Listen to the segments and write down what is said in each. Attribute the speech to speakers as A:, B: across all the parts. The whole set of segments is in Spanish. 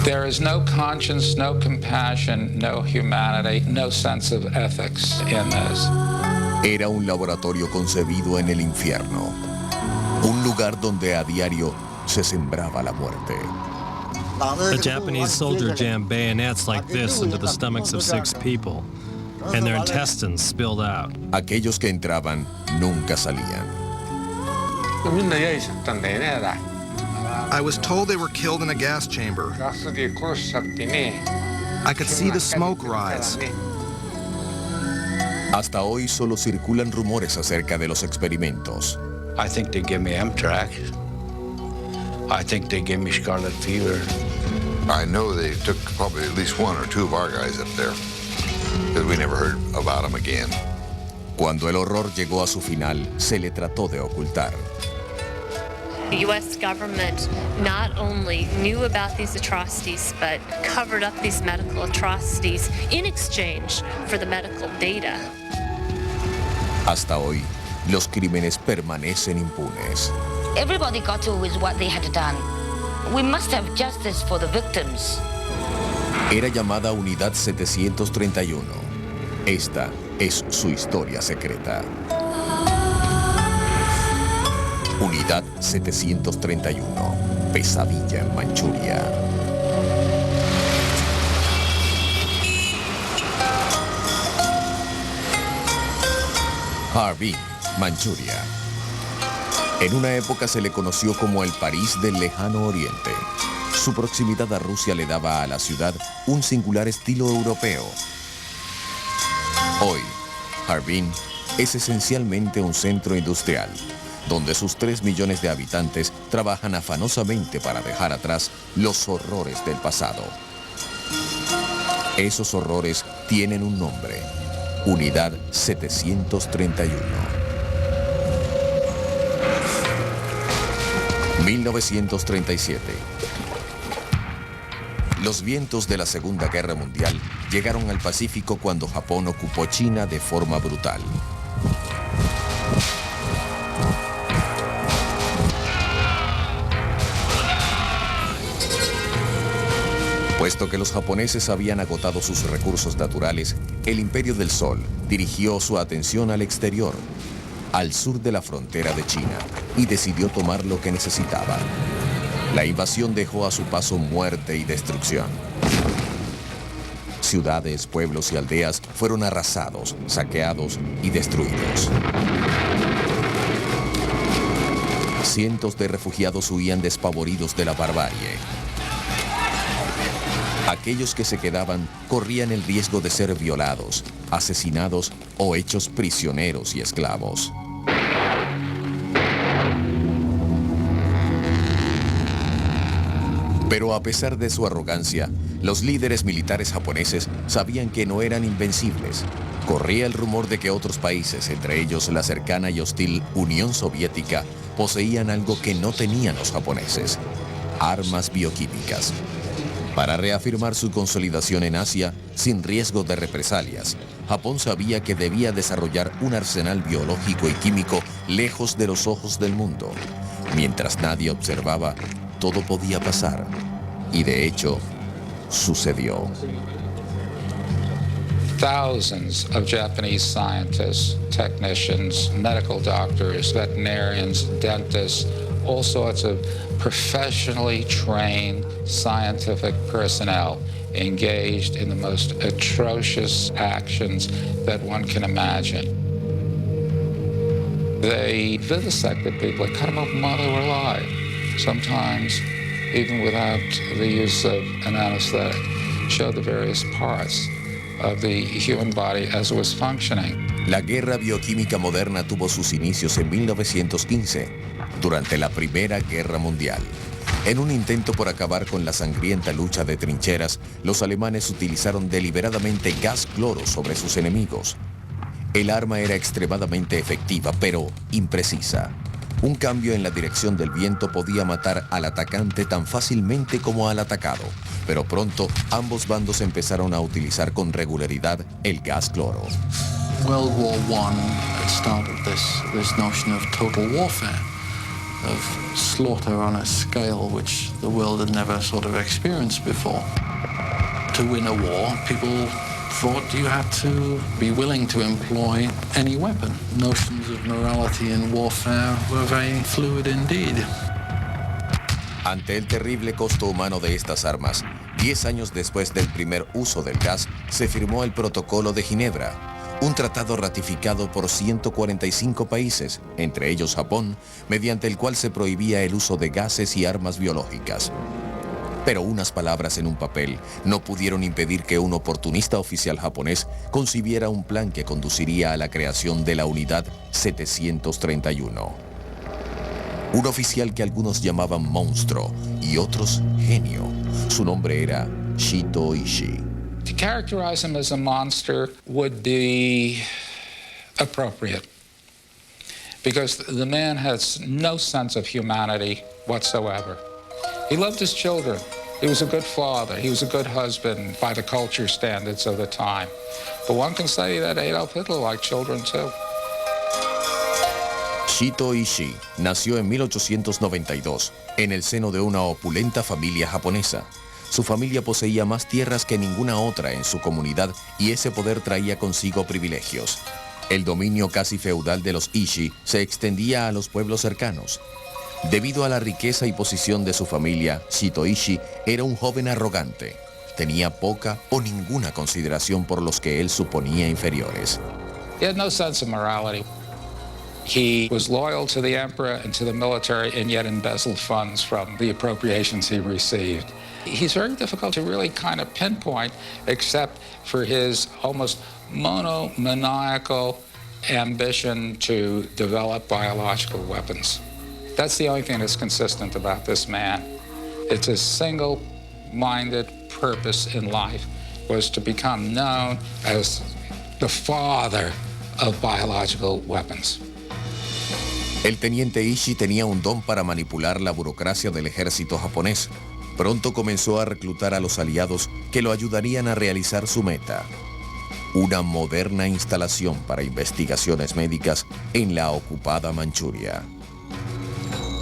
A: There is no conscience, no compassion, no humanity, no sense of ethics in this.
B: Era un laboratorio concebido en el infierno, un lugar donde a diario se sembraba la muerte.
C: The Japanese soldier jammed bayonets like this into the stomachs of 6 people, and their intestines spilled out.
B: Aquellos que entraban nunca salían.
D: I was told they were killed in a gas chamber. I could see the smoke rise.
B: Hasta hoy solo circulan rumores acerca de los experimentos.
E: I think they gave me Amtrak. I think they gave me scarlet fever.
F: I know they took probably at least 1 or 2 of our guys up there, because we never heard about them again.
B: Cuando el horror llegó a su final, se le trató de ocultar.
G: The U.S. government not only knew about these atrocities, but covered up these medical atrocities in exchange for the medical data.
B: Hasta hoy, los crímenes permanecen impunes.
H: Everybody got to with what they had done. We must have justice for the victims.
B: Era llamada Unidad 731. Esta es su historia secreta. Unidad 731. Pesadilla en Manchuria. Harbin, Manchuria. En una época se le conoció como el París del Lejano Oriente. Su proximidad a Rusia le daba a la ciudad un singular estilo europeo. Hoy, Harbin es esencialmente un centro industrial, donde sus 3 millones de habitantes trabajan afanosamente para dejar atrás los horrores del pasado. Esos horrores tienen un nombre: Unidad 731. 1937. Los vientos de la Segunda Guerra Mundial llegaron al Pacífico cuando Japón ocupó China de forma brutal. Puesto que los japoneses habían agotado sus recursos naturales, el Imperio del Sol dirigió su atención al exterior, al sur de la frontera de China, y decidió tomar lo que necesitaba. La invasión dejó a su paso muerte y destrucción. Ciudades, pueblos y aldeas fueron arrasados, saqueados y destruidos. Cientos de refugiados huían despavoridos de la barbarie. Aquellos que se quedaban corrían el riesgo de ser violados, asesinados o hechos prisioneros y esclavos. Pero a pesar de su arrogancia, los líderes militares japoneses sabían que no eran invencibles. Corría el rumor de que otros países, entre ellos la cercana y hostil Unión Soviética, poseían algo que no tenían los japoneses: armas bioquímicas. Para reafirmar su consolidación en Asia, sin riesgo de represalias, Japón sabía que debía desarrollar un arsenal biológico y químico lejos de los ojos del mundo. Mientras nadie observaba, todo podía pasar. Y de hecho, sucedió.
A: Thousands of Japanese scientists, technicians, medical doctors, veterinarians, dentists, all sorts of professionally trained scientific personnel engaged in the most atrocious actions that one can imagine. They vivisected people, they cut them open while they were alive, sometimes even without the use of an anesthetic, showed the various parts of the human body as it was functioning.
B: La guerra bioquímica moderna tuvo sus inicios en 1915, durante la Primera Guerra Mundial. En un intento por acabar con la sangrienta lucha de trincheras, los alemanes utilizaron deliberadamente gas cloro sobre sus enemigos. El arma era extremadamente efectiva, pero imprecisa. Un cambio en la dirección del viento podía matar al atacante tan fácilmente como al atacado, pero pronto ambos bandos empezaron a utilizar con regularidad el gas cloro.
I: World War I started this notion of total warfare. of slaughter on a scale which the world had never sort of experienced before. To win a war, people thought you had to be willing to employ any weapon. Notions of morality in warfare were very fluid indeed.
B: Ante el terrible costo humano de estas armas, 10 años después del primer uso del gas, se firmó el Protocolo de Ginebra, un tratado ratificado por 145 países, entre ellos Japón, mediante el cual se prohibía el uso de gases y armas biológicas. Pero unas palabras en un papel no pudieron impedir que un oportunista oficial japonés concibiera un plan que conduciría a la creación de la Unidad 731. Un oficial que algunos llamaban monstruo y otros genio. Su nombre era Shito Ishii.
A: To characterize him as a monster would be appropriate, because the man has no sense of humanity whatsoever. He loved his children. He was a good father. He was a good husband by the culture standards of the time. But one can say that Adolf Hitler liked children too.
B: Shito Ishii nació en 1892 en el seno de una opulenta familia japonesa. Su familia poseía más tierras que ninguna otra en su comunidad y ese poder traía consigo privilegios. El dominio casi feudal de los Ishii se extendía a los pueblos cercanos. Debido a la riqueza y posición de su familia, Shito Ishii era un joven arrogante. Tenía poca o ninguna consideración por los que él suponía inferiores.
A: He had no sense of morality. He was loyal to the emperor and to the military and yet embezzled funds from the appropriations he received. He's very difficult to really kind of pinpoint except for his almost monomaniacal ambition to develop biological weapons. That's the only thing that's consistent about this man. It's a single-minded purpose in life was to become known as the father of biological weapons.
B: El teniente Ishii tenía un don para manipular la burocracia del ejército japonés. Pronto comenzó a reclutar a los aliados que lo ayudarían a realizar su meta. Una moderna instalación para investigaciones médicas en la ocupada Manchuria.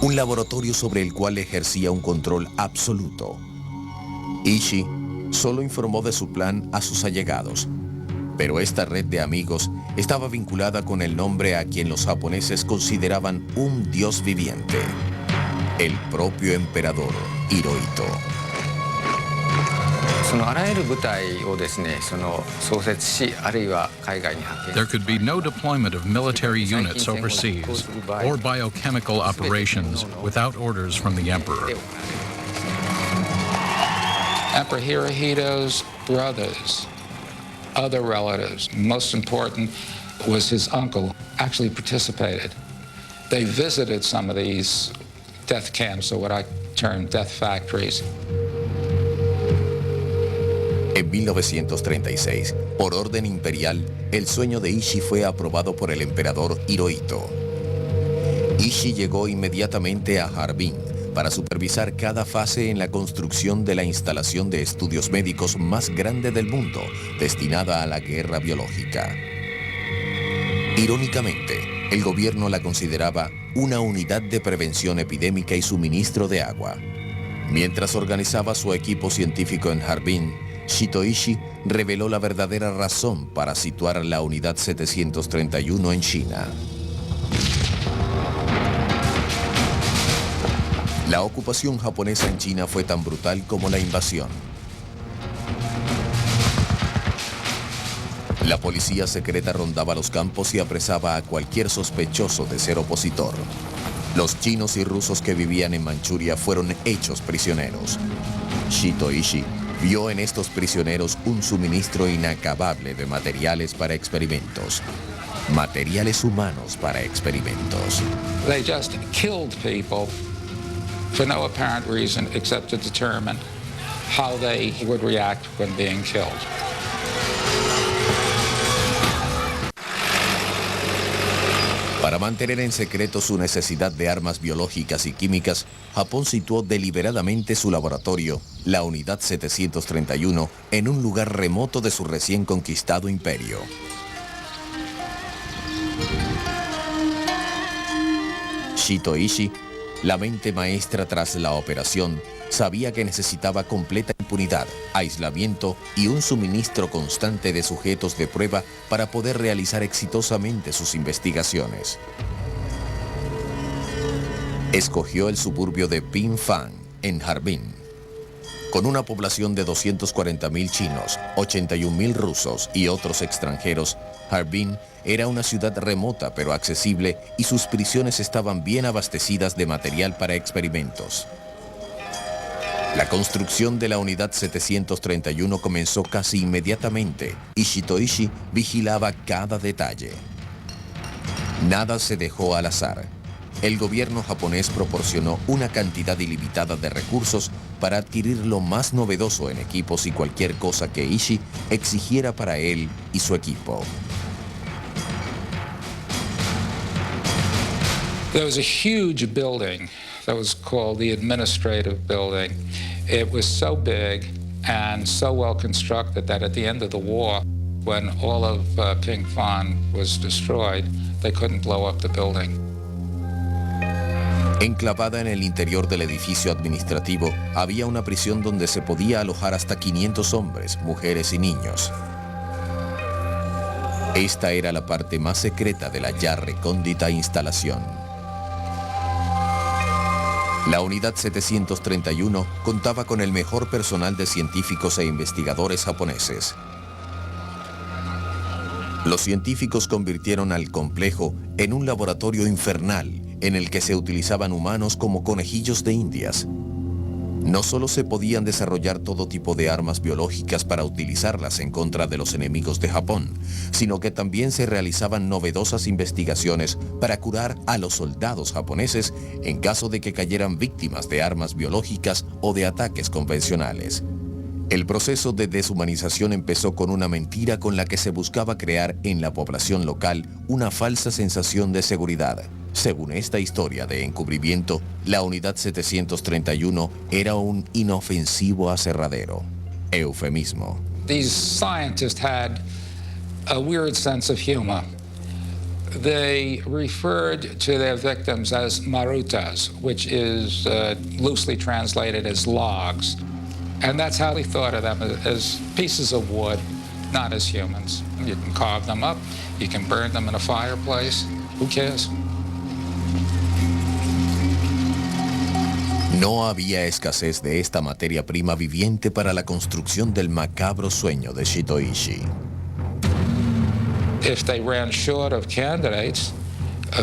B: Un laboratorio sobre el cual ejercía un control absoluto. Ishii solo informó de su plan a sus allegados, pero esta red de amigos estaba vinculada con el nombre a quien los japoneses consideraban un dios viviente, el propio emperador Hirohito.
J: There could be no deployment of military units overseas or biochemical operations without orders from the emperor.
A: Emperor Hirohito's brothers, other relatives, most important was his uncle, actually participated. They visited some of these death camps, or what I term death factories.
B: En 1936, por orden imperial, el sueño de Ishii fue aprobado por el emperador Hirohito. Ishii llegó inmediatamente a Harbin para supervisar cada fase en la construcción de la instalación de estudios médicos más grande del mundo, destinada a la guerra biológica. Irónicamente, el gobierno la consideraba una unidad de prevención epidémica y suministro de agua. Mientras organizaba su equipo científico en Harbin, Shito Ishii reveló la verdadera razón para situar la Unidad 731 en China. La ocupación japonesa en China fue tan brutal como la invasión. La policía secreta rondaba los campos y apresaba a cualquier sospechoso de ser opositor. Los chinos y rusos que vivían en Manchuria fueron hechos prisioneros. Shito Ishii vio en estos prisioneros un suministro inacabable de materiales para experimentos. Materiales humanos para experimentos.
A: They just killed people for no apparent reason except to determine how they would react when being killed.
B: Para mantener en secreto su necesidad de armas biológicas y químicas, Japón situó deliberadamente su laboratorio, la Unidad 731, en un lugar remoto de su recién conquistado imperio. Shito Ishii La mente maestra tras la operación sabía que necesitaba completa impunidad, aislamiento y un suministro constante de sujetos de prueba para poder realizar exitosamente sus investigaciones. Escogió el suburbio de Pingfang, en Harbin. Con una población de 240.000 chinos, 81.000 rusos y otros extranjeros, Harbin era una ciudad remota pero accesible y sus prisiones estaban bien abastecidas de material para experimentos. La construcción de la unidad 731 comenzó casi inmediatamente y Shitoishi vigilaba cada detalle. Nada se dejó al azar. El gobierno japonés proporcionó una cantidad ilimitada de recursos para adquirir lo más novedoso en equipos y cualquier cosa que Ishii exigiera para él y su equipo.
A: There was a huge building that was called the Administrative Building. It was so big and so well constructed that at the end of the war, when all of Pingfang was destroyed, they couldn't blow up the building.
B: Enclavada en el interior del edificio administrativo, había una prisión donde se podía alojar hasta 500 hombres, mujeres y niños. Esta era la parte más secreta de la ya recóndita instalación. La unidad 731 contaba con el mejor personal de científicos e investigadores japoneses. Los científicos convirtieron al complejo en un laboratorio infernal en el que se utilizaban humanos como conejillos de indias. No solo se podían desarrollar todo tipo de armas biológicas para utilizarlas en contra de los enemigos de Japón, sino que también se realizaban novedosas investigaciones para curar a los soldados japoneses en caso de que cayeran víctimas de armas biológicas o de ataques convencionales. El proceso de deshumanización empezó con una mentira con la que se buscaba crear en la población local una falsa sensación de seguridad. Según esta historia de encubrimiento, la unidad 731 era un inofensivo aserradero. Eufemismo.
A: These scientists had a weird sense of humor. They referred to their victims as marutas, which is loosely translated as logs. And that's how they thought of them, as pieces of wood, not as humans. You can carve them up, you can burn them in a fireplace. Who cares?
B: No había escasez de esta materia prima viviente para la construcción del macabro sueño de Shitoishi.
A: If they ran short of candidates,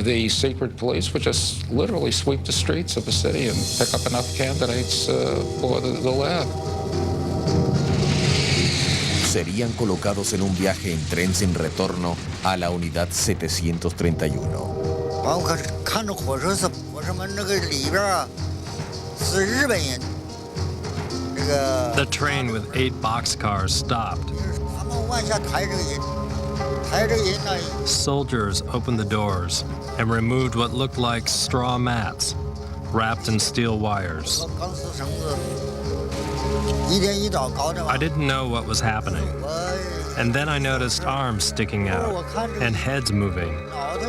A: the secret police would just literally sweep the streets of the city and pick up enough candidates for the lab.
B: Serían colocados en un viaje en tren sin retorno a la unidad 731.
C: The train with 8 boxcars stopped. Soldiers opened the doors and removed what looked like straw mats wrapped in steel wires. I didn't know what was happening. And then I noticed arms sticking out and heads moving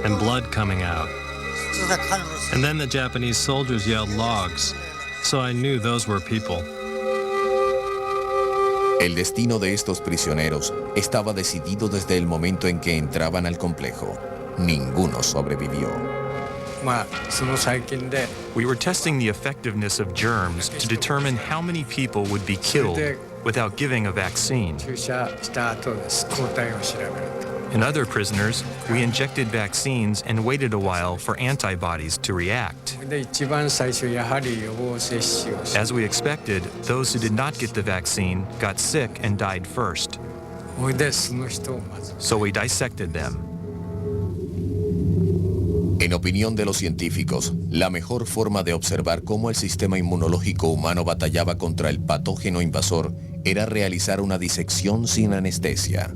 C: and blood coming out. And then the Japanese soldiers yelled logs, so I knew those were people.
B: El destino de estos prisioneros estaba decidido desde el momento en que entraban al complejo. Ninguno sobrevivió.
K: We were testing the effectiveness of germs to determine how many people would be killed without giving a vaccine. In other prisoners, we injected vaccines and waited a while for antibodies to react. As we expected, those who did not get the vaccine got sick and died first. So we dissected them.
B: En opinión de los científicos, la mejor forma de observar cómo el sistema inmunológico humano batallaba contra el patógeno invasor era realizar una disección sin anestesia.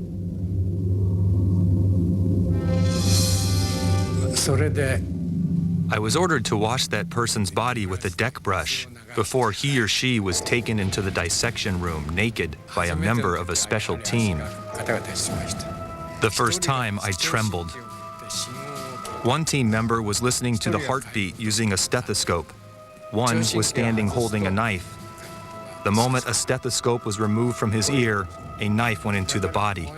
K: I was ordered to wash that person's body with a deck brush before he or she was taken into the dissection room naked by a member of a special team. The first time, I trembled. One team member was listening to the heartbeat using a stethoscope one was standing holding a knife. The moment a stethoscope was removed from his ear, a knife went into the body.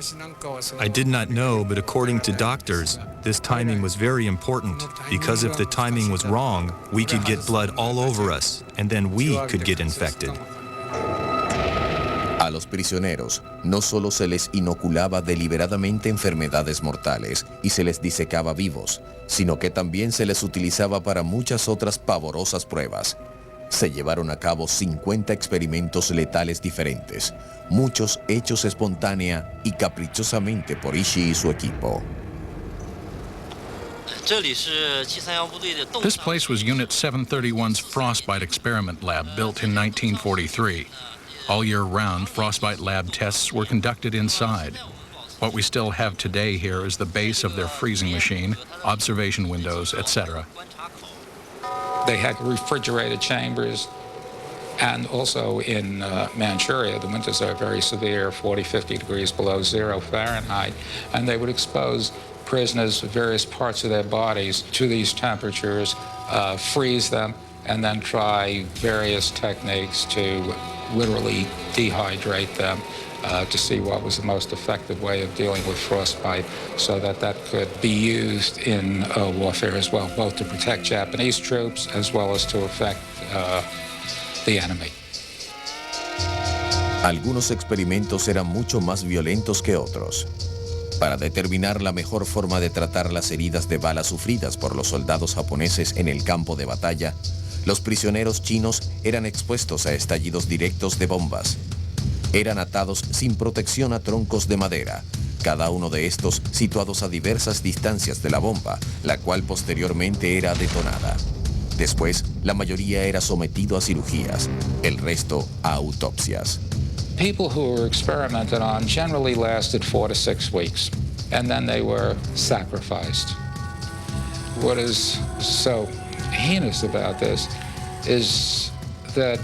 K: I did not know, but according to doctors, this timing was very important because if the timing was wrong, we could get blood all over us, and then we could get infected.
B: A los prisioneros no solo se les inoculaba deliberadamente enfermedades mortales y se les disecaba vivos, sino que también se les utilizaba para muchas otras pavorosas pruebas. Se llevaron a cabo 50 experimentos letales diferentes, muchos hechos espontánea y caprichosamente por Ishii y su equipo.
J: This place was Unit 731's Frostbite Experiment Lab, built in 1943. All year round, Frostbite lab tests were conducted inside. What we still have today here is the base of their freezing machine, observation windows, etc.
A: They had refrigerated chambers, and also in Manchuria, the winters are very severe, 40, 50 degrees below 0 Fahrenheit, and they would expose prisoners, various parts of their bodies, to these temperatures, freeze them, and then try various techniques to literally dehydrate them to see what was the most effective way of dealing with frostbite so that that could be used in warfare as well, both to protect Japanese troops as well as to affect the enemy.
B: Algunos experimentos eran mucho más violentos que otros. Para determinar la mejor forma de tratar las heridas de bala sufridas por los soldados japoneses en el campo de batalla, los prisioneros chinos eran expuestos a estallidos directos de bombas. Eran atados sin protección a troncos de madera, cada uno de estos situados a diversas distancias de la bomba, la cual posteriormente era detonada. Después, la mayoría era sometido a cirugías, el resto a autopsias.
A: People who were experimented on generally lasted 4 to 6 weeks, and then they were sacrificed. What is so heinous about this is that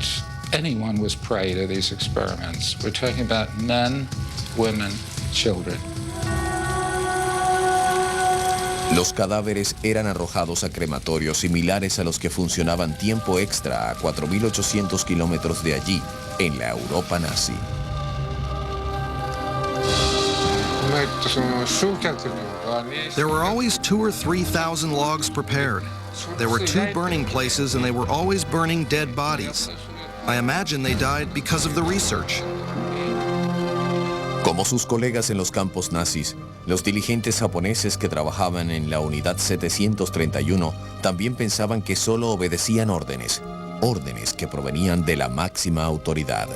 A: anyone was prey to these experiments. We're talking about men, women, children.
B: Los cadáveres eran arrojados a crematorios similares a los que funcionaban tiempo extra a 4.800 kilómetros de allí, en la Europa nazi.
D: There were always 2,000 or 3,000 logs prepared. There were 2 burning places, and they were always burning dead bodies. I imagine they died because of the research.
B: Como sus colegas en los campos nazis, los diligentes japoneses que trabajaban en la Unidad 731 también pensaban que solo obedecían órdenes que provenían de la máxima autoridad.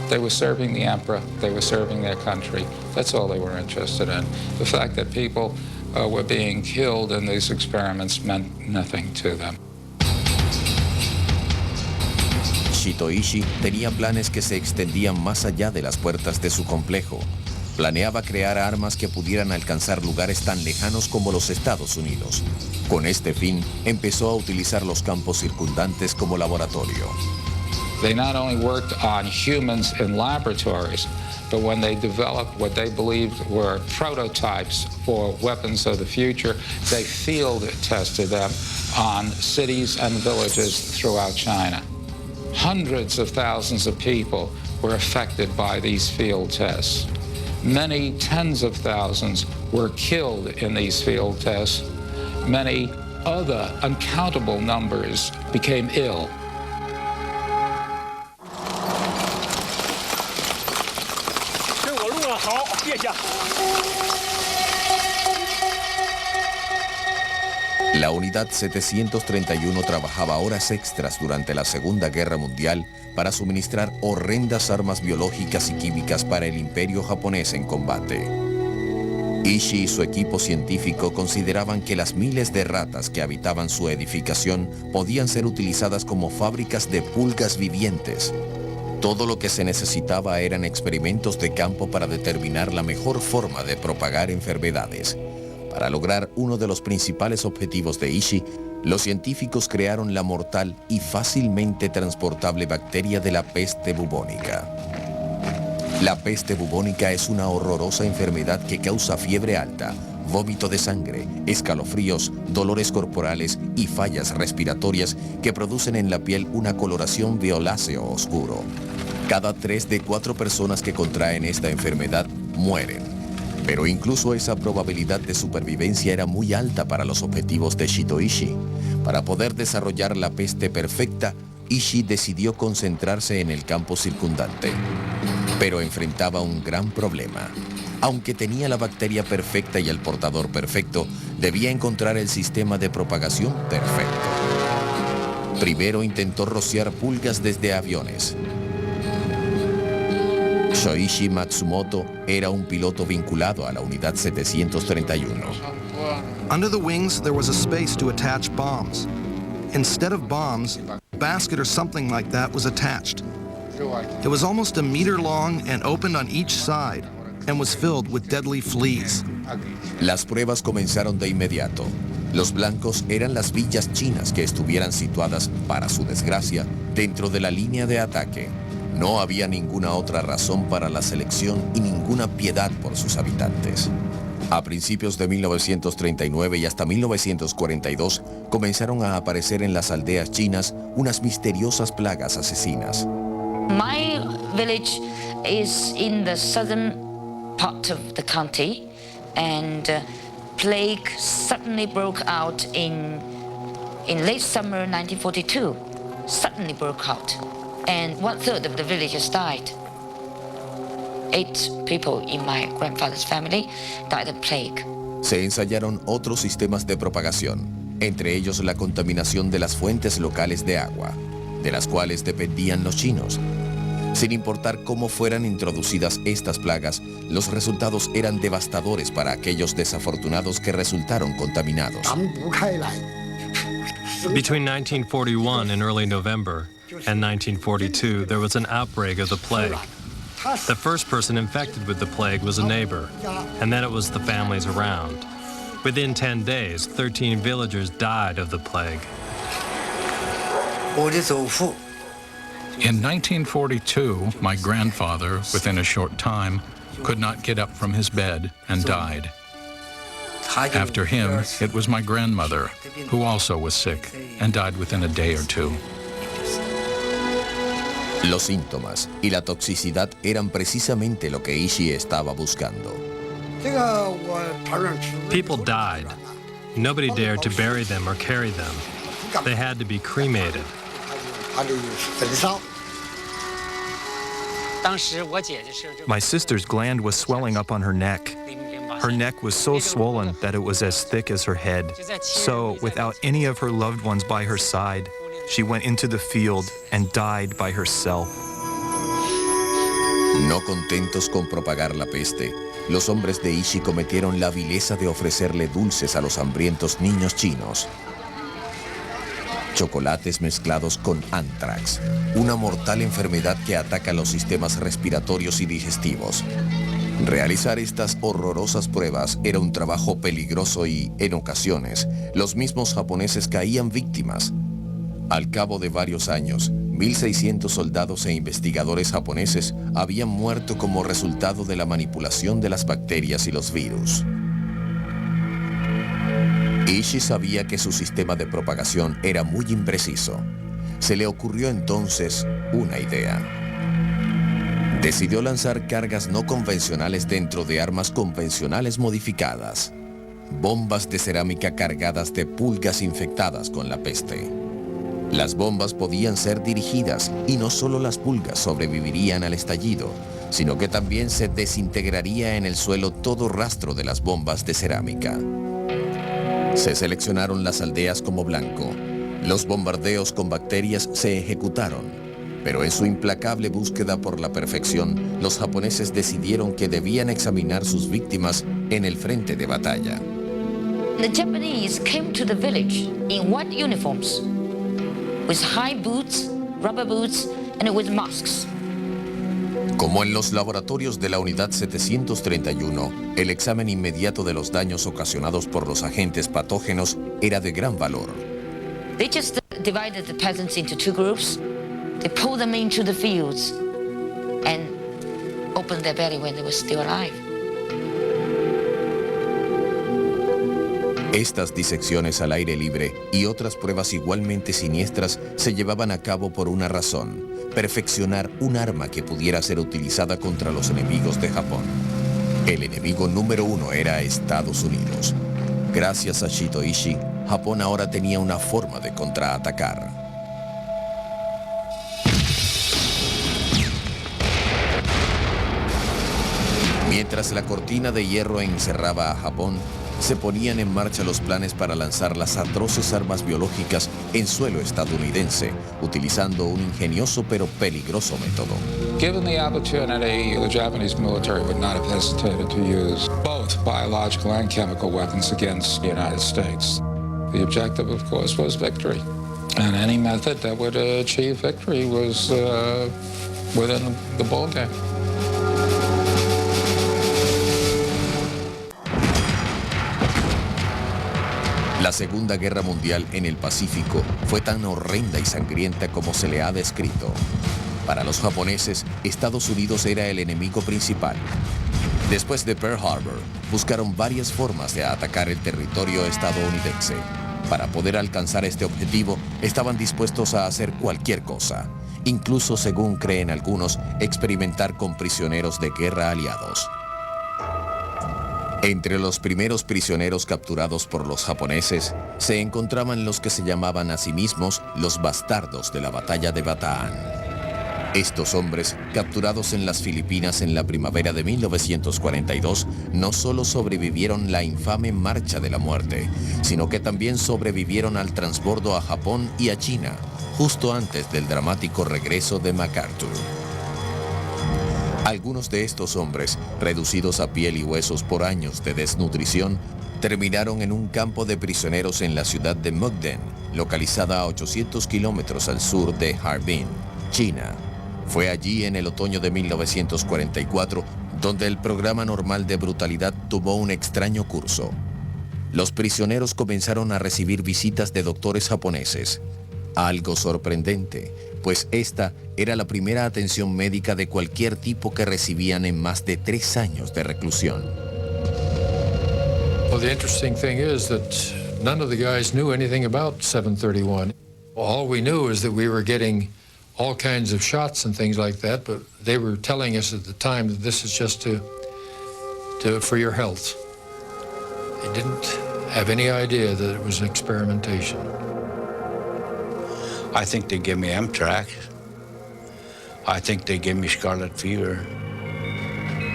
A: They were serving the emperor, they were serving their country. That's all they were interested in. The fact that people were being killed in these experiments meant nothing to them.
B: Shitoishi tenía planes que se extendían más allá de las puertas de su complejo. Planeaba crear armas que pudieran alcanzar lugares tan lejanos como los Estados Unidos. Con este fin, empezó a utilizar los campos circundantes como laboratorio.
A: They not only worked on humans in laboratories, but when they developed what they believed were prototypes for weapons of the future, they field tested them on cities and villages throughout China. Hundreds of thousands of people were affected by these field tests. Many tens of thousands were killed in these field tests. Many other uncountable numbers became ill.
B: La Unidad 731 trabajaba horas extras durante la Segunda Guerra Mundial para suministrar horrendas armas biológicas y químicas para el imperio japonés en combate. Ishii y su equipo científico consideraban que las miles de ratas que habitaban su edificación podían ser utilizadas como fábricas de pulgas vivientes. Todo lo que se necesitaba eran experimentos de campo para determinar la mejor forma de propagar enfermedades. Para lograr uno de los principales objetivos de Ishii, los científicos crearon la mortal y fácilmente transportable bacteria de la peste bubónica. La peste bubónica es una horrorosa enfermedad que causa fiebre alta, vómito de sangre, escalofríos, dolores corporales y fallas respiratorias que producen en la piel una coloración violáceo oscuro. Cada 3 de 4 personas que contraen esta enfermedad mueren. Pero incluso esa probabilidad de supervivencia era muy alta para los objetivos de Shitoishi. Para poder desarrollar la peste perfecta, Ishii decidió concentrarse en el campo circundante. Pero enfrentaba un gran problema. Aunque tenía la bacteria perfecta y el portador perfecto, debía encontrar el sistema de propagación perfecto. Primero intentó rociar pulgas desde aviones. Shoichi Matsumoto era un piloto vinculado a la unidad 731.
D: Under the wings, there was a space to attach bombs. Instead of bombs, a basket or something like that was attached. It was almost a meter long and opened on each side and was filled with deadly fleas.
B: Las pruebas comenzaron de inmediato. Los blancos eran las villas chinas que estuvieran situadas, para su desgracia, dentro de la línea de ataque. No había ninguna otra razón para la selección y ninguna piedad por sus habitantes. A principios de 1939 y hasta 1942 comenzaron a aparecer en las aldeas chinas unas misteriosas plagas asesinas.
H: My village is in the southern part of the county, and plague suddenly broke out in late summer 1942. Suddenly broke out, and 1/3 of the villagers died. 8 people in my grandfather's family died of plague.
B: Se ensayaron otros sistemas de propagación, entre ellos la contaminación de las fuentes locales de agua, de las cuales dependían los chinos. Sin importar cómo fueran introducidas estas plagas, los resultados eran devastadores para aquellos desafortunados que resultaron contaminados.
C: Between 1941 and early November and 1942, there was an outbreak of the plague. The first person infected with the plague was a neighbor, and then it was the families around. Within 10 days, 13 villagers died of the plague.
J: In 1942, my grandfather, within a short time, could not get up from his bed and died. After him, it was my grandmother, who also was sick and died within a day or 2.
B: Los síntomas y la toxicidad eran precisamente lo que Ishii estaba buscando.
C: People died. Nobody dared to bury them or carry them. They had to be cremated.
K: My sister's gland was swelling up on her neck. Her neck was so swollen that it was as thick as her head. So, without any of her loved ones by her side, she went into the field and died by herself.
B: No contentos con propagar la peste, los hombres de Ishii cometieron la vileza de ofrecerle dulces a los hambrientos niños chinos. Chocolates mezclados con anthrax, una mortal enfermedad que ataca los sistemas respiratorios y digestivos. Realizar estas horrorosas pruebas era un trabajo peligroso y, en ocasiones, los mismos japoneses caían víctimas. Al cabo de varios años, 1.600 soldados e investigadores japoneses habían muerto como resultado de la manipulación de las bacterias y los virus. Ishii sabía que su sistema de propagación era muy impreciso. Se le ocurrió entonces una idea. Decidió lanzar cargas no convencionales dentro de armas convencionales modificadas. Bombas de cerámica cargadas de pulgas infectadas con la peste. Las bombas podían ser dirigidas y no solo las pulgas sobrevivirían al estallido, sino que también se desintegraría en el suelo todo rastro de las bombas de cerámica. Se seleccionaron las aldeas como blanco. Los bombardeos con bacterias se ejecutaron, pero en su implacable búsqueda por la perfección, los japoneses decidieron que debían examinar sus víctimas en el frente de batalla.
H: The Japanese came to the village in white uniforms, with high boots, rubber boots, and with masks.
B: Como en los laboratorios de la Unidad 731, el examen inmediato de los daños ocasionados por los agentes patógenos era de gran valor.
H: They just divided the peasants into 2 groups. They pulled them into the fields and opened their belly when they were still alive.
B: Estas disecciones al aire libre y otras pruebas igualmente siniestras se llevaban a cabo por una razón: perfeccionar un arma que pudiera ser utilizada contra los enemigos de Japón. El enemigo número uno era Estados Unidos. Gracias a Shito Ishii, Japón ahora tenía una forma de contraatacar. Mientras la cortina de hierro encerraba a Japón, se ponían en marcha los planes para lanzar las atroces armas biológicas en suelo estadounidense, utilizando un ingenioso pero peligroso método.
A: Given the opportunity, the Japanese military would not have hesitated to use both biological and chemical weapons against the United States. The objective, of course, was victory. And any method that would achieve victory was within the ballgame.
B: La Segunda Guerra Mundial en el Pacífico fue tan horrenda y sangrienta como se le ha descrito. Para los japoneses, Estados Unidos era el enemigo principal. Después de Pearl Harbor, buscaron varias formas de atacar el territorio estadounidense. Para poder alcanzar este objetivo, estaban dispuestos a hacer cualquier cosa, incluso, según creen algunos, experimentar con prisioneros de guerra aliados. Entre los primeros prisioneros capturados por los japoneses se encontraban los que se llamaban a sí mismos los bastardos de la batalla de Bataan. Estos hombres, capturados en las Filipinas en la primavera de 1942, no solo sobrevivieron la infame Marcha de la Muerte, sino que también sobrevivieron al transbordo a Japón y a China, justo antes del dramático regreso de MacArthur. Algunos de estos hombres, reducidos a piel y huesos por años de desnutrición, terminaron en un campo de prisioneros en la ciudad de Mukden, localizada a 800 kilómetros al sur de Harbin, China. Fue allí, en el otoño de 1944, donde el programa normal de brutalidad tomó un extraño curso. Los prisioneros comenzaron a recibir visitas de doctores japoneses. Algo sorprendente, pues esta era la primera atención médica de cualquier tipo que recibían en más de 3 años de reclusión.
L: Well, the interesting thing is that none of the guys knew anything about 731. All we knew is that we were getting all kinds of shots and things like that, but they were telling us at the time that this is just for your health. They didn't have any idea that it was an experimentation.
E: I think they gave me Amtrak. I think they gave me scarlet fever.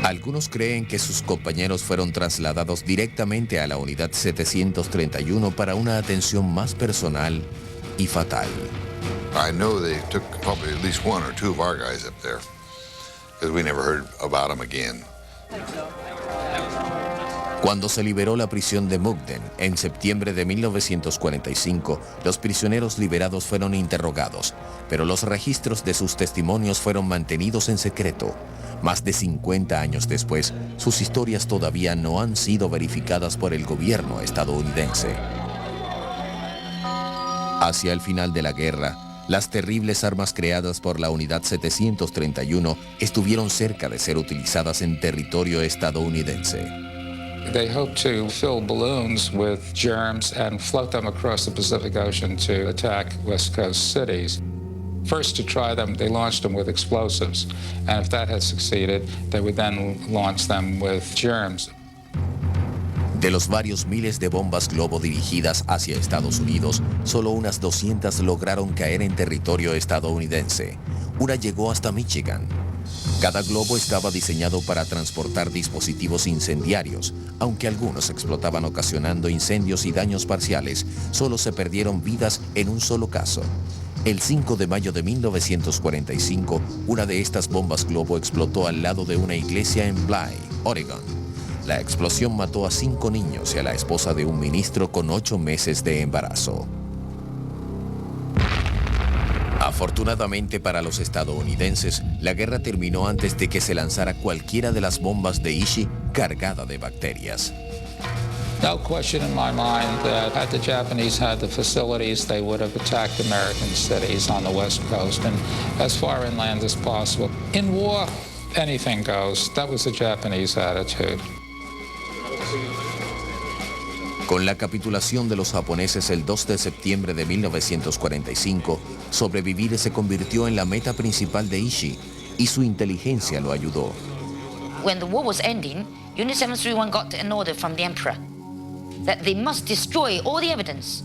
B: Algunos creen que sus compañeros fueron trasladados directamente a la unidad 731 para una atención más personal y fatal.
F: I know they took probably at least 1 or 2 of our guys up there, because we never heard about them again.
B: Cuando se liberó la prisión de Mukden en septiembre de 1945, los prisioneros liberados fueron interrogados, pero los registros de sus testimonios fueron mantenidos en secreto. Más de 50 años después, sus historias todavía no han sido verificadas por el gobierno estadounidense. Hacia el final de la guerra, las terribles armas creadas por la Unidad 731 estuvieron cerca de ser utilizadas en territorio estadounidense.
A: They hoped to fill balloons with germs and float them across the Pacific Ocean to attack West Coast cities. First, to try them, they launched them with explosives. And if that had succeeded, they would then launch them with germs.
B: De los varios miles de bombas globo dirigidas hacia Estados Unidos, solo unas 200 lograron caer en territorio estadounidense. Una llegó hasta Michigan. Cada globo estaba diseñado para transportar dispositivos incendiarios. Aunque algunos explotaban ocasionando incendios y daños parciales, solo se perdieron vidas en un solo caso. El 5 de mayo de 1945, una de estas bombas globo explotó al lado de una iglesia en Bly, Oregon. La explosión mató a 5 niños y a la esposa de un ministro con 8 meses de embarazo. Afortunadamente para los estadounidenses, la guerra terminó antes de que se lanzara cualquiera de las bombas de Ishii cargada de bacterias.
A: No question in my mind that had the Japanese had the facilities, they would have attacked American cities on the West Coast and as far inland as possible. In war, anything goes. That was the Japanese attitude.
B: Con la capitulación de los japoneses el 2 de septiembre de 1945, sobrevivir se convirtió en la meta principal de Ishii y su inteligencia lo ayudó.
H: When the war was ending, Unit 731 got an order from the emperor that they must destroy all the evidence.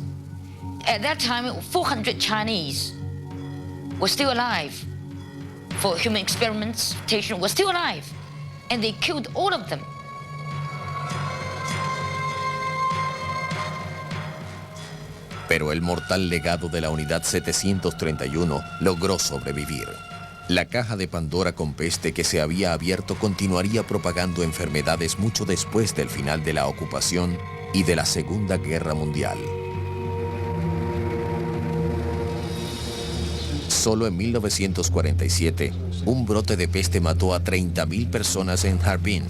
H: At that time, 400 Chinese were still alive for human experimentation, were still alive, and they killed all of them.
B: Pero el mortal legado de la Unidad 731 logró sobrevivir. La caja de Pandora con peste que se había abierto continuaría propagando enfermedades mucho después del final de la ocupación y de la Segunda Guerra Mundial. Solo en 1947, un brote de peste mató a 30.000 personas en Harbin.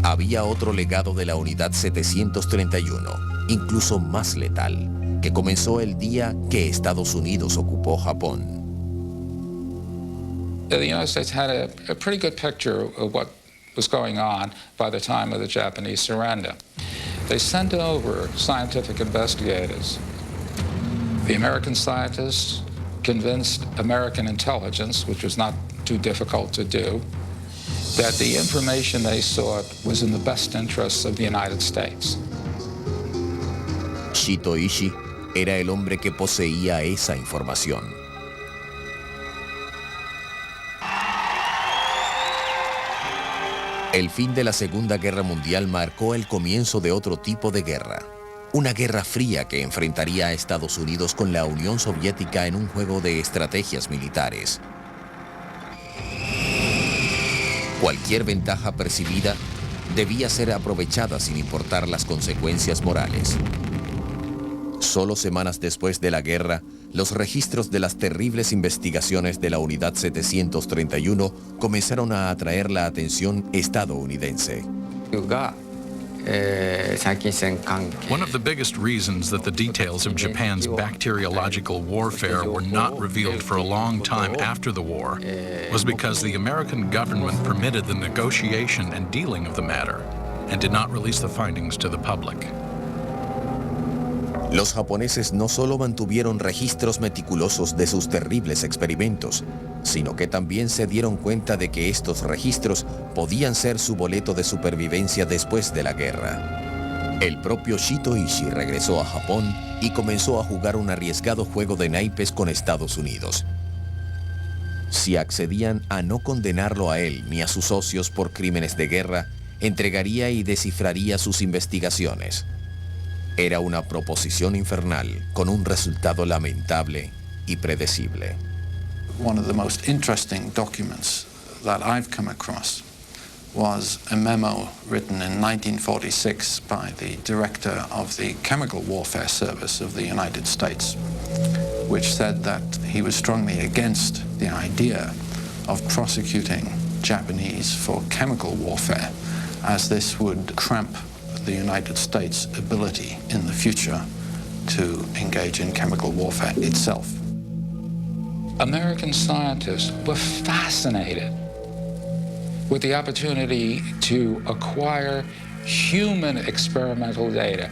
B: Había otro legado de la Unidad 731, incluso más letal, que comenzó el día que Estados Unidos ocupó Japón.
A: The United States had a pretty good picture of what was going on by the time of the Japanese surrender. They sent over scientific investigators. The American scientists convinced American intelligence, which was not too difficult to do, that the information they sought was in the best interests of the United States.
B: Shito Ishii era el hombre que poseía esa información. El fin de la Segunda Guerra Mundial marcó el comienzo de otro tipo de guerra. Una guerra fría que enfrentaría a Estados Unidos con la Unión Soviética en un juego de estrategias militares. Cualquier ventaja percibida debía ser aprovechada sin importar las consecuencias morales. Solo semanas después de la guerra, los registros de las terribles investigaciones de la Unidad 731 comenzaron a atraer la atención estadounidense.
J: One of the biggest reasons that the details of Japan's bacteriological warfare were not revealed for a long time after the war was because the American government permitted the negotiation and dealing of the matter and did not release the findings to the public.
B: Los japoneses no solo mantuvieron registros meticulosos de sus terribles experimentos, sino que también se dieron cuenta de que estos registros podían ser su boleto de supervivencia después de la guerra. El propio Shito Ishii regresó a Japón y comenzó a jugar un arriesgado juego de naipes con Estados Unidos. Si accedían a no condenarlo a él ni a sus socios por crímenes de guerra, entregaría y descifraría sus investigaciones. Era una proposición infernal con un resultado lamentable y predecible.
I: One of the most interesting documents that I've come across was a memo written in 1946 by the director of the Chemical Warfare Service of the United States, which said that he was strongly against the idea of prosecuting Japanese for chemical warfare, as this would cramp the United States' ability in the future to engage in chemical warfare itself.
A: American scientists were fascinated with the opportunity to acquire human experimental data.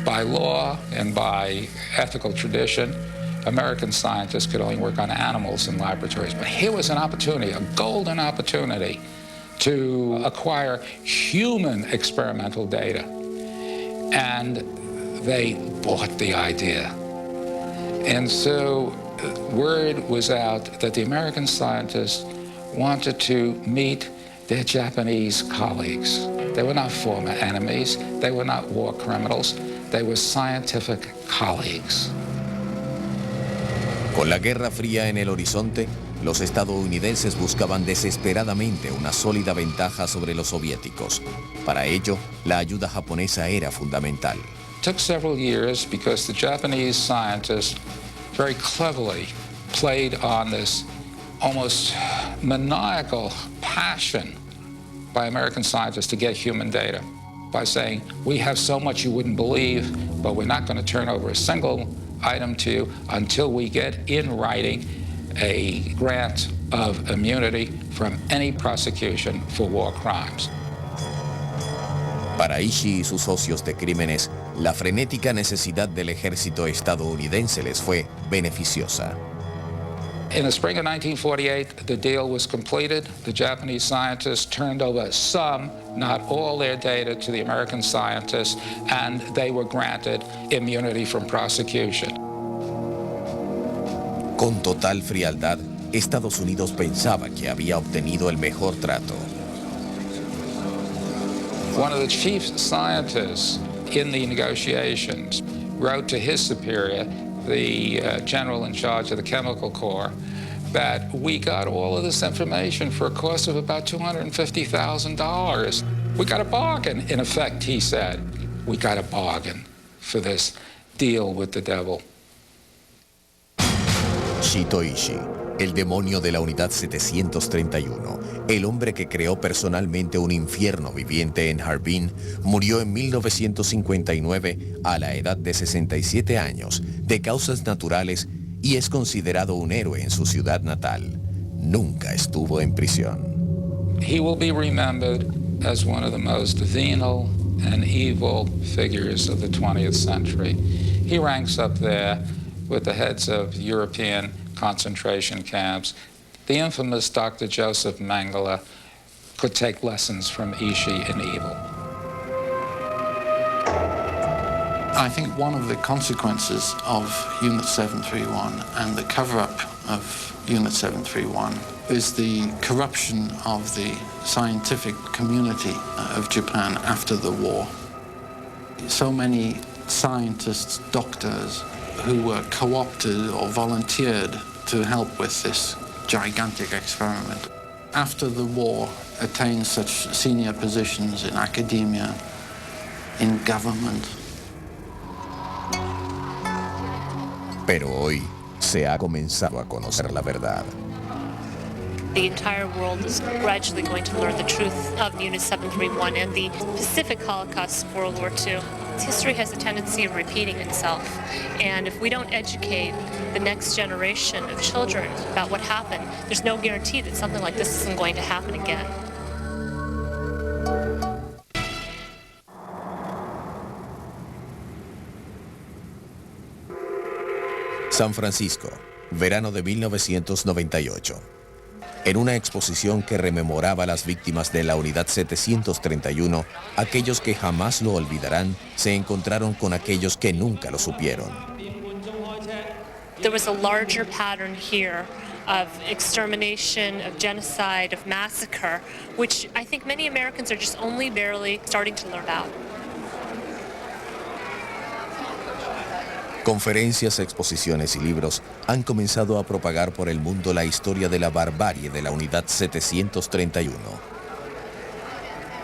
A: By law and by ethical tradition, American scientists could only work on animals in laboratories. But here was an opportunity, a golden opportunity, to acquire human experimental data. And they bought the idea. And so word was out that the American scientists wanted to meet their Japanese colleagues. They were not former enemies. They were not war criminals. They were scientific colleagues.
B: Con la Guerra Fría en el horizonte, los estadounidenses buscaban desesperadamente una sólida ventaja sobre los soviéticos. Para ello, la ayuda japonesa era fundamental.
A: It took several years because the Japanese scientists very cleverly played on this almost maniacal passion by American scientists to get human data by saying, we have so much you wouldn't believe, but we're not going to turn over a single item to you until we get in writing a grant of immunity from any prosecution for war crimes.
B: Para Ishii y sus socios de crímenes, la frenética necesidad del ejército estadounidense les fue beneficiosa.
A: In the spring of 1948, the deal was completed. The Japanese scientists turned over some, not all their data to the American scientists, and they were granted immunity from prosecution.
B: Con total frialdad, Estados Unidos pensaba que había obtenido el mejor trato.
A: One of the chief scientists in the negotiations wrote to his superior, the general in charge of the Chemical Corps, that we got all of this information for a cost of about $250,000. We got a bargain. In effect, he said, we got a bargain for this deal with the devil.
B: Shito Ishii, el demonio de la Unidad 731, el hombre que creó personalmente un infierno viviente en Harbin, murió en 1959 a la edad de 67 años de causas naturales y es considerado un héroe en su ciudad natal. Nunca estuvo en prisión.
A: He will be remembered as one of the most venal and evil figures of the 20th century. He ranks up there with the heads of European concentration camps. The infamous Dr. Joseph Mengele could take lessons from Ishii in evil.
I: I think one of the consequences of Unit 731 and the cover-up of Unit 731 is the corruption of the scientific community of Japan after the war. So many scientists, doctors, who were co-opted or volunteered to help with this gigantic experiment. After the war, attained such senior positions in academia, in government.
B: Pero hoy se ha comenzado a conocer la verdad.
G: The entire world is gradually going to learn the truth of Unit 731 and the Pacific Holocaust of World War II. History has a tendency of repeating itself, and if we don't educate the next generation of children about what happened, there's no guarantee that something like this isn't going to happen again.
B: San Francisco, verano de 1998. En una exposición que rememoraba las víctimas de la Unidad 731, aquellos que jamás lo olvidarán se encontraron con aquellos que nunca lo supieron.
G: There was a larger pattern here of extermination, of genocide, of massacre, which I think many Americans are just only barely starting to learn about.
B: Conferencias, exposiciones y libros han comenzado a propagar por el mundo la historia de la barbarie de la Unidad 731.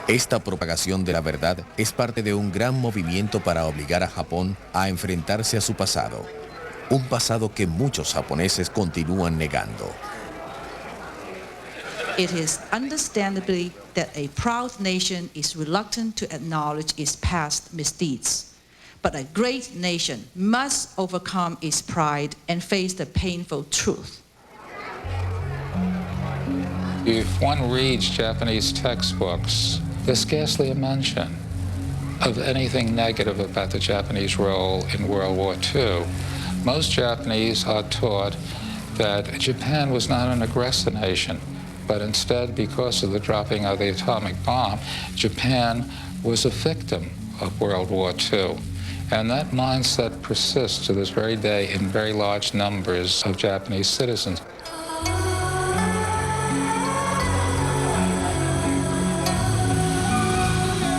B: Esta propagación de la verdad es parte de un gran movimiento para obligar a Japón a enfrentarse a su pasado, un pasado que muchos japoneses continúan negando.
M: It is understandably that a proud nation is reluctant to acknowledge its past misdeeds. But a great nation must overcome its pride and face the painful truth.
A: If one reads Japanese textbooks, there's scarcely a mention of anything negative about the Japanese role in World War II. Most Japanese are taught that Japan was not an aggressor nation, but instead, because of the dropping of the atomic bomb, Japan was a victim of World War II. And that mindset persists to this very day in very large numbers of Japanese citizens.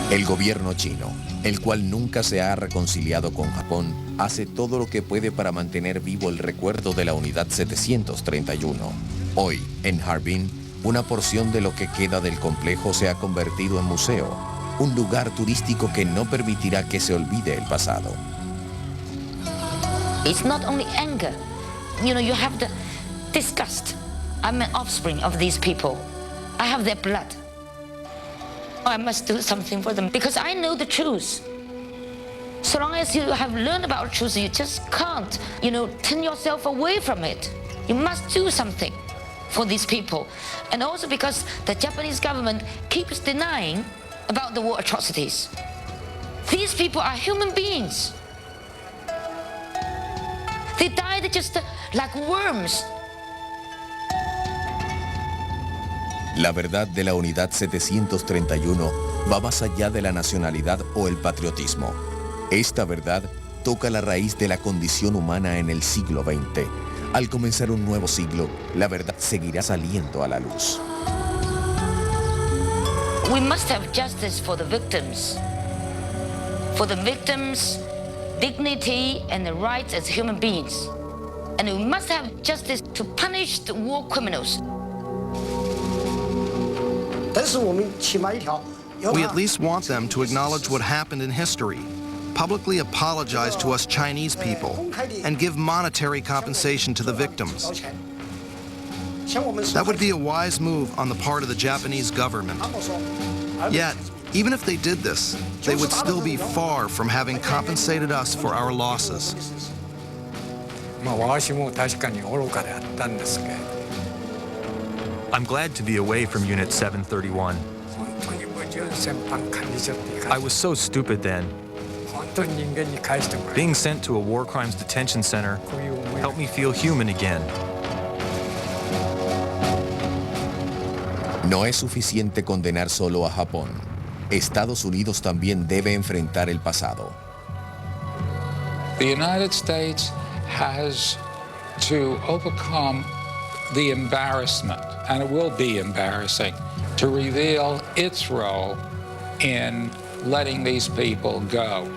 B: El gobierno chino, el cual nunca se ha reconciliado con Japón, hace todo lo que puede para mantener vivo el recuerdo de la Unidad 731. Hoy, en Harbin, una porción de lo que queda del complejo se ha convertido en museo. Un lugar turístico que no permitirá que se olvide el pasado.
H: It's not only anger. You know, you have the disgust. I'm an offspring of these people. I have their blood. I must do something for them because I know the truth. So long as you have learned about truth, you just can't, turn yourself away from it. You must do something for these people. And also because the Japanese government keeps denying about the war atrocities. These people are human beings. They died just like worms.
B: La verdad de la Unidad 731 va más allá de la nacionalidad o el patriotismo. Esta verdad toca la raíz de la condición humana en el siglo XX. Al comenzar un nuevo siglo, la verdad seguirá saliendo a la luz.
H: We must have justice for the victims. For the victims' dignity and the rights as human beings. And we must have justice to punish the war criminals.
D: We at least want them to acknowledge what happened in history, publicly apologize to us Chinese people, and give monetary compensation to the victims. That would be a wise move on the part of the Japanese government. Yet, even if they did this, they would still be far from having compensated us for our losses.
K: I'm glad to be away from Unit 731. I was so stupid then. Being sent to a war crimes detention center helped me feel human again.
B: No es suficiente condenar solo a Japón. Estados Unidos también debe enfrentar el pasado.
A: The United States has to overcome the embarrassment, and it will be embarrassing, to reveal its role in letting these people go.